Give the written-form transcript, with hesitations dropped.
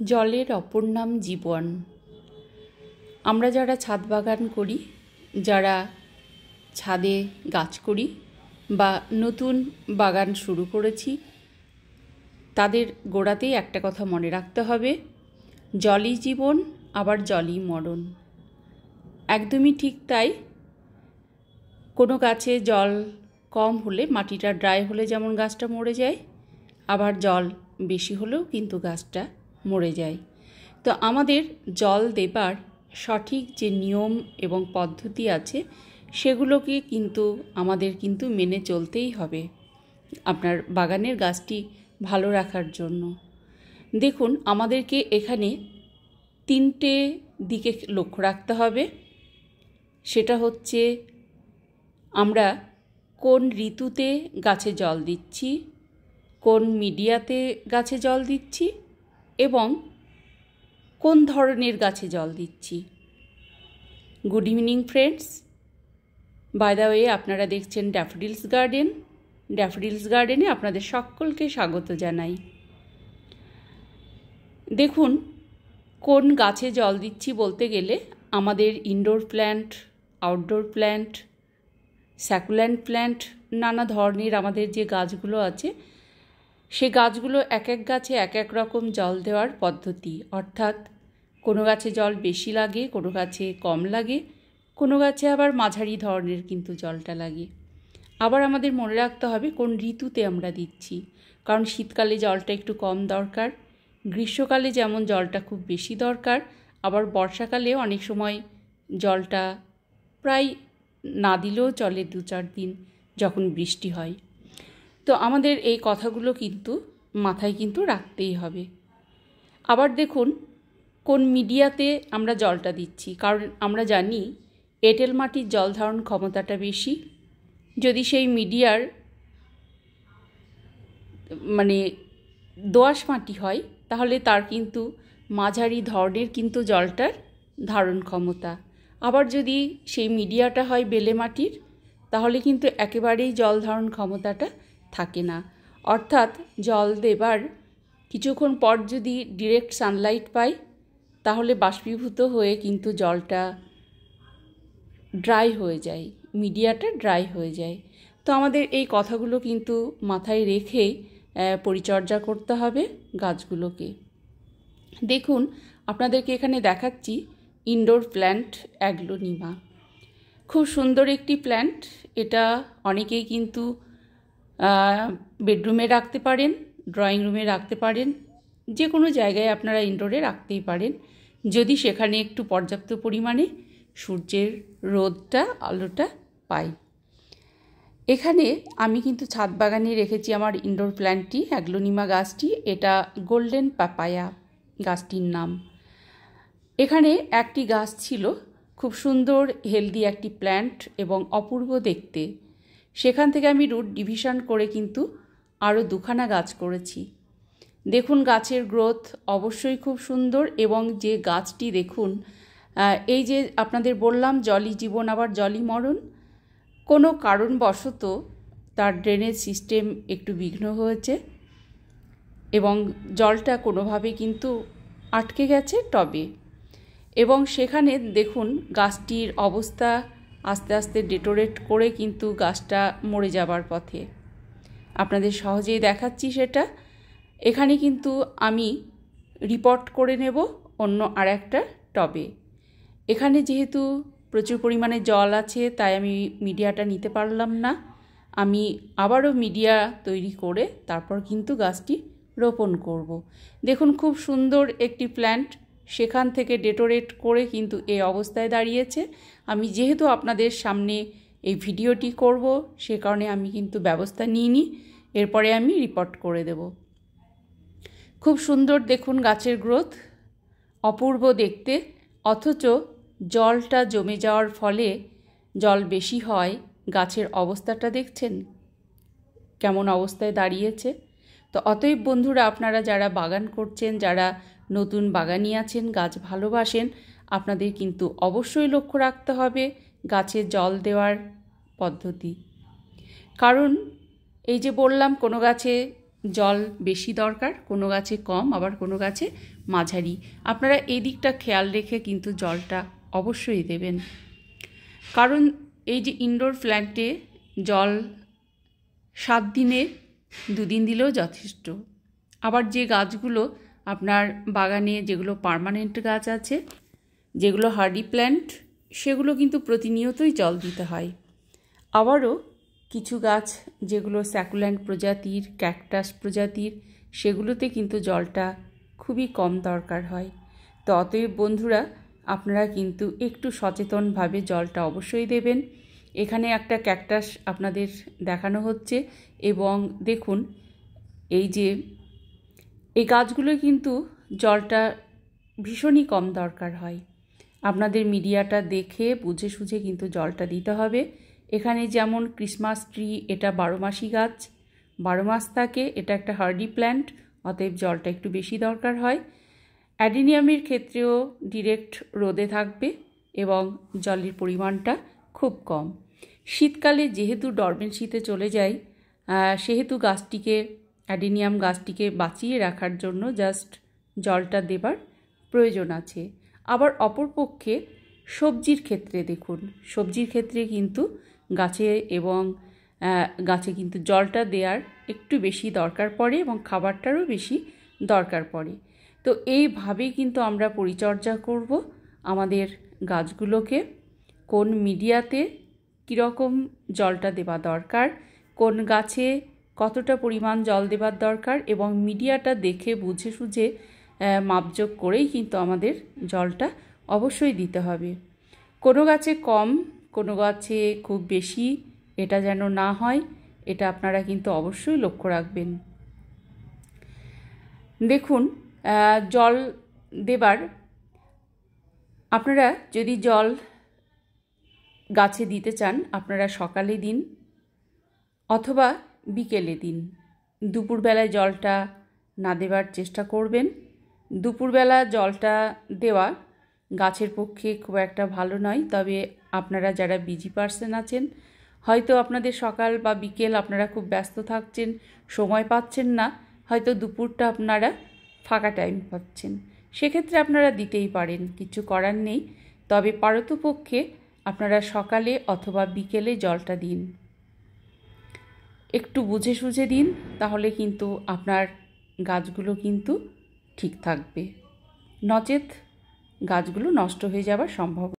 জলের অপর নাম জীবন। আমরা যারা ছাদ বাগান করি, যারা ছাদে গাছ করি বা নতুন বাগান শুরু করেছি, তাদের গোড়াতেই একটা কথা মনে রাখতে হবে, জলই জীবন, আবার জলই মরণ। একদমই ঠিক তাই। কোনো গাছে জল কম হলে, মাটিটা ড্রাই হলে যেমন গাছটা মরে যায়, আবার জল বেশি হলেও কিন্তু গাছটা মরে যায়। তো আমাদের জল দেবার সঠিক যে নিয়ম এবং পদ্ধতি আছে, সেগুলোকে কিন্তু আমাদের মেনে চলতেই হবে আপনার বাগানের গাছটি ভালো রাখার জন্য। দেখুন, আমাদেরকে এখানে 3টে দিকে লক্ষ্য রাখতে হবে। সেটা হচ্ছে, আমরা কোন ঋতুতে গাছে জল দিচ্ছি, কোন মিডিয়াতে গাছে জল দিচ্ছি এবং কোন ধরনের গাছে জল দিচ্ছি। Good evening friends. By the way, আপনারা দেখছেন ড্যাফোডিলস গার্ডেন। ড্যাফোডিলস গার্ডেনে আপনাদের সকলকে স্বাগত জানাই। দেখুন, কোন গাছে জল দিচ্ছি বলতে গেলে আমাদের indoor plant, outdoor plant, succulent plant, নানা ধরনের আমাদের যে গাছগুলো আছে, সে গাছগুলো এক এক গাছে এক এক রকম জল দেওয়ার পদ্ধতি। অর্থাৎ কোনো গাছে জল বেশি লাগে, কোনো গাছে কম লাগে, কোনো গাছে আবার মাঝারি ধরনের কিন্তু জলটা লাগে। আবার আমাদের মনে রাখতে হবে কোন ঋতুতে আমরা দিচ্ছি, কারণ শীতকালে জলটা একটু কম দরকার, গ্রীষ্মকালে যেমন জলটা খুব বেশি দরকার, আবার বর্ষাকালে অনেক সময় জলটা প্রায় না দিলেও চলে 2-4 দিন যখন বৃষ্টি হয়। তো আমাদের এই কথাগুলো কিন্তু মাথায় রাখতেই হবে। আবার দেখুন, কোন মিডিয়াতে আমরা জলটা দিচ্ছি, কারণ আমরা জানি এঁটেল মাটির জল ধারণ ক্ষমতাটা বেশি। যদি সেই মিডিয়ার দোআঁশ মাটি হয়, তাহলে তার কিন্তু মাঝারি ধরনের জলটার ধারণ ক্ষমতা। আবার যদি সেই মিডিয়াটা হয় বেলে মাটির, তাহলে কিন্তু একেবারেই জল ধারণ ক্ষমতাটা থাকে না। অর্থাৎ জল দেবার কিছুক্ষণ পর যদি ডিরেক্ট সানলাইট পাই, তাহলে বাষ্পীভূত হয়ে কিন্তু জলটা ড্রাই হয়ে যায়, মিডিয়াটা ড্রাই হয়ে যায়। তো আমাদের এই কথাগুলো কিন্তু মাথায় রেখেই পরিচর্যা করতে হবে গাছগুলোকে। দেখুন, আপনাদেরকে এখানে দেখাচ্ছি ইনডোর প্ল্যান্ট অ্যাগ্লোনিমা। খুব সুন্দর একটি প্ল্যান্ট। এটা অনেকেই কিন্তু বেডরুমে রাখতে পারেন, ড্রয়িং রুমে রাখতে পারেন, যে কোনো জায়গায় আপনারা ইনডোরে রাখতেই পারেন, যদি সেখানে একটু পর্যাপ্ত পরিমাণে সূর্যের রোদটা, আলোটা পাই। এখানে আমি কিন্তু ছাদ বাগানে রেখেছি আমার ইনডোর প্ল্যান্টটি, অ্যাগ্লোনিমা গাছটি। এটা গোল্ডেন পাপায়া গাছটির নাম। এখানে একটি গাছ ছিল, খুব সুন্দর হেলদি একটি প্ল্যান্ট এবং অপূর্ব দেখতে। সেখান থেকে আমি রুট ডিভিশন করে কিন্তু আরও 2খানা গাছ করেছি। দেখুন, গাছের গ্রোথ অবশ্যই খুব সুন্দর। এবং যে গাছটি দেখুন, এই যে আপনাদের বললাম জলই জীবন আবার জলই মরণ, কোনো কারণবশত তার ড্রেনেজ সিস্টেম একটু বিঘ্ন হয়েছে এবং জলটা কোনোভাবে কিন্তু আটকে গেছে টবে। এবং সেখানে দেখুন, গাছটির অবস্থা আস্তে আস্তে ডেটোরেট করে কিন্তু গাছটা মরে যাবার পথে। আপনাদের সহজেই দেখাচ্ছি সেটা। এখানে কিন্তু আমি রিপোর্ট করে নেব অন্য আরেকটা টবে। এখানে যেহেতু প্রচুর পরিমাণে জল আছে, তাই আমি মিডিয়াটা নিতে পারলাম না। আমি আবারও মিডিয়া তৈরি করে তারপর কিন্তু গাছটি রোপণ করব। দেখুন, খুব সুন্দর একটি প্ল্যান্ট, সেখান থেকে ডেটোরেট করে কিন্তু এই অবস্থায় দাঁড়িয়েছে। আমি যেহেতু আপনাদের সামনে এই ভিডিওটি করব, সে কারণে আমি কিন্তু ব্যবস্থা নিইনি, এরপরে আমি রিপোর্ট করে দেব। খুব সুন্দর দেখুন গাছের গ্রোথ, অপূর্ব দেখতে। অথচ জলটা জমে যাওয়ার ফলে, জল বেশি হয়, গাছের অবস্থাটা দেখছেন কেমন অবস্থায় দাঁড়িয়েছে। তো অতএব বন্ধুরা, আপনারা যারা বাগান করছেন, যারা নতুন বাগানি আছেন, গাছ ভালোবাসেন, আপনাদের কিন্তু অবশ্যই লক্ষ্য রাখতে হবে গাছে জল দেওয়ার পদ্ধতি। কারণ এই যে বললাম, কোনো গাছে জল বেশি দরকার, কোনো গাছে কম, আবার কোনো গাছে মাঝারি। আপনারা এই দিকটা খেয়াল রেখে কিন্তু জলটা অবশ্যই দেবেন, কারণ এই যে ইনডোর প্ল্যান্টে জল 7 দিনে 2 দিন দিলেও যথেষ্ট। আবার যে গাছগুলো আপনার বাগানে, যেগুলো পার্মানেন্ট গাছ আছে, যেগুলো হার্ডি প্ল্যান্ট, সেগুলো কিন্তু প্রতিনিয়তই জল দিতে হয়। আবারও কিছু গাছ যেগুলো স্যাকুল্যান্ট প্রজাতির, ক্যাকটাস প্রজাতির, সেগুলোতে কিন্তু জলটা খুবই কম দরকার হয়। তো অতএব বন্ধুরা, আপনারা কিন্তু একটু সচেতনভাবে জলটা অবশ্যই দেবেন। এখানে একটা ক্যাকটাস আপনাদের দেখানো হচ্ছে, এবং দেখুন এই যে এই গাছগুলো কিন্তু জলটা ভীষণই কম দরকার হয়। আপনাদের মিডিয়াটা দেখে বুঝে সুঝে কিন্তু জলটা দিতে হবে। এখানে যেমন ক্রিসমাস ট্রি, এটা 12 মাসি গাছ, 12 মাস থাকে, এটা একটা হার্ডি প্ল্যান্ট, অতএব জলটা একটু বেশি দরকার হয়। অ্যাডিনিয়ামের ক্ষেত্রেও ডিরেক্ট রোদে থাকবে এবং জলের পরিমাণটা খুব কম। শীতকালে যেহেতু ডরমেন্সিতে চলে যায়, সেহেতু গাছটিকে, অ্যাডিনিয়াম গাছটিকে বাঁচিয়ে রাখার জন্য জাস্ট জলটা দেবার প্রয়োজন আছে। আবার অপরপক্ষে সবজির ক্ষেত্রে দেখুন, সবজির ক্ষেত্রে কিন্তু গাছে কিন্তু জলটা দেওয়ার একটু বেশি দরকার পড়ে এবং খাবারটারও বেশি দরকার পড়ে। তো এইভাবেই কিন্তু আমরা পরিচর্যা করব আমাদের গাছগুলোকে। কোন মিডিয়াতে কীরকম জলটা দেওয়া দরকার, কোন গাছে কতটা পরিমাণ জল দেবার দরকার, এবং মিডিয়াটা দেখে বুঝে সুঝে মাপযোগ করেই কিন্তু আমাদের জলটা অবশ্যই দিতে হবে। কোনো গাছে কম, কোনো গাছে খুব বেশি, এটা যেন না হয়, এটা আপনারা কিন্তু অবশ্যই লক্ষ্য রাখবেন। দেখুন, জল দেবার, আপনারা যদি জল গাছে দিতে চান, আপনারা সকালে দিন অথবা বিকেলে দিন। দুপুরবেলায় জলটা না দেবার চেষ্টা করবেন। দুপুরবেলা জলটা দেওয়া গাছের পক্ষে খুব একটা ভালো নয়। তবে আপনারা যারা বিজি পার্সন আছেন, হয়তো আপনাদের সকাল বা বিকেল আপনারা খুব ব্যস্ত থাকছেন, সময় পাচ্ছেন না, হয়তো দুপুরটা আপনারা ফাঁকা টাইম পাচ্ছেন, সেক্ষেত্রে আপনারা দিতেই পারেন, কিছু করার নেই। তবে পারতপক্ষে আপনারা সকালে অথবা বিকেলে জলটা দিন, একটু বুঝে সুঝে দিন, তাহলে কিন্তু আপনার গাছগুলো কিন্তু ঠিক থাকবে, নচেত গাছগুলো নষ্ট হয়ে যাবার সম্ভাবনা।